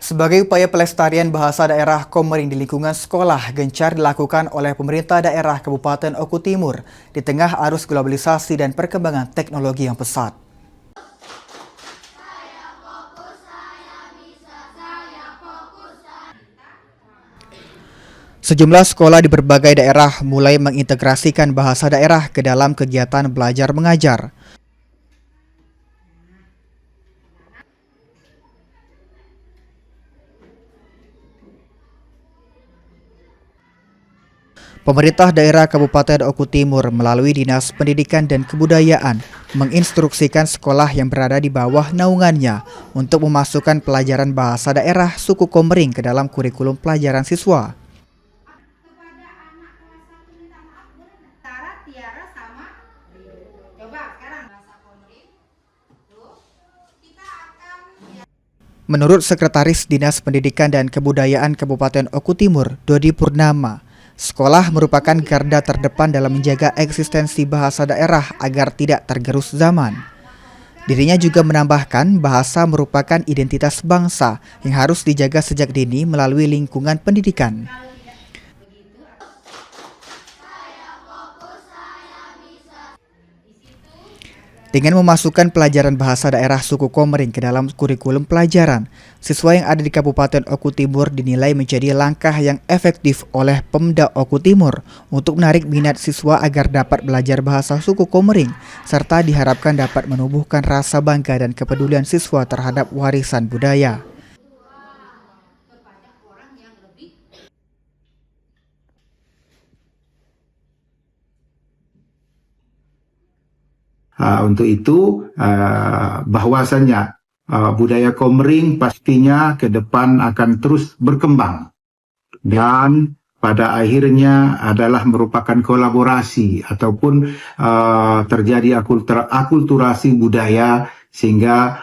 Sebagai upaya pelestarian bahasa daerah Komering di lingkungan sekolah gencar dilakukan oleh pemerintah daerah Kabupaten Oku Timur di tengah arus globalisasi dan perkembangan teknologi yang pesat. Sejumlah sekolah di berbagai daerah mulai mengintegrasikan bahasa daerah ke dalam kegiatan belajar mengajar. Pemerintah daerah Kabupaten Oku Timur melalui Dinas Pendidikan dan Kebudayaan menginstruksikan sekolah yang berada di bawah naungannya untuk memasukkan pelajaran bahasa daerah suku Komering ke dalam kurikulum pelajaran siswa. Menurut Sekretaris Dinas Pendidikan dan Kebudayaan Kabupaten Oku Timur, Dodi Purnama, sekolah merupakan garda terdepan dalam menjaga eksistensi bahasa daerah agar tidak tergerus zaman. Dirinya juga menambahkan bahasa merupakan identitas bangsa yang harus dijaga sejak dini melalui lingkungan pendidikan. Dengan memasukkan pelajaran bahasa daerah suku Komering ke dalam kurikulum pelajaran, siswa yang ada di Kabupaten Oku Timur dinilai menjadi langkah yang efektif oleh Pemda Oku Timur untuk menarik minat siswa agar dapat belajar bahasa suku Komering, serta diharapkan dapat menumbuhkan rasa bangga dan kepedulian siswa terhadap warisan budaya. Untuk itu bahwasanya budaya Komering pastinya ke depan akan terus berkembang dan pada akhirnya adalah merupakan kolaborasi ataupun terjadi akulturasi budaya sehingga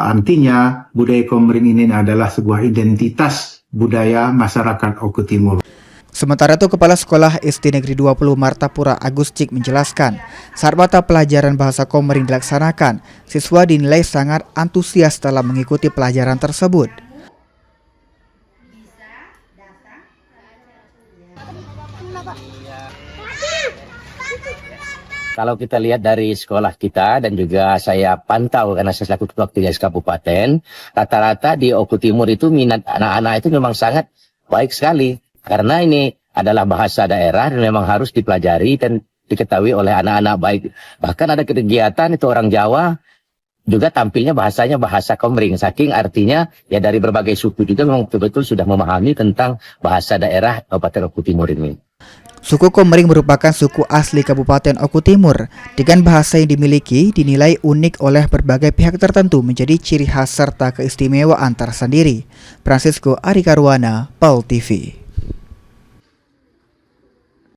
artinya budaya Komering ini adalah sebuah identitas budaya masyarakat Oku Timur. Sementara itu, Kepala Sekolah SD Negeri 20 Martapura Agus Cik menjelaskan, saat mata pelajaran bahasa Komering dilaksanakan, siswa dinilai sangat antusias dalam mengikuti pelajaran tersebut. Kalau kita lihat dari sekolah kita dan juga saya pantau karena saya selaku ketua Ketiga Kabupaten, rata-rata di Oku Timur itu minat anak-anak itu memang sangat baik sekali. Karena ini adalah bahasa daerah dan memang harus dipelajari dan diketahui oleh anak-anak baik. Bahkan ada kegiatan itu orang Jawa juga tampilnya bahasanya bahasa Komering. Saking artinya ya dari berbagai suku juga memang betul-betul sudah memahami tentang bahasa daerah Kabupaten Oku Timur ini. Suku Komering merupakan suku asli Kabupaten Oku Timur. Dengan bahasa yang dimiliki dinilai unik oleh berbagai pihak tertentu menjadi ciri khas serta keistimewaan tersendiri. Francisco Arikarwana, PAL TV.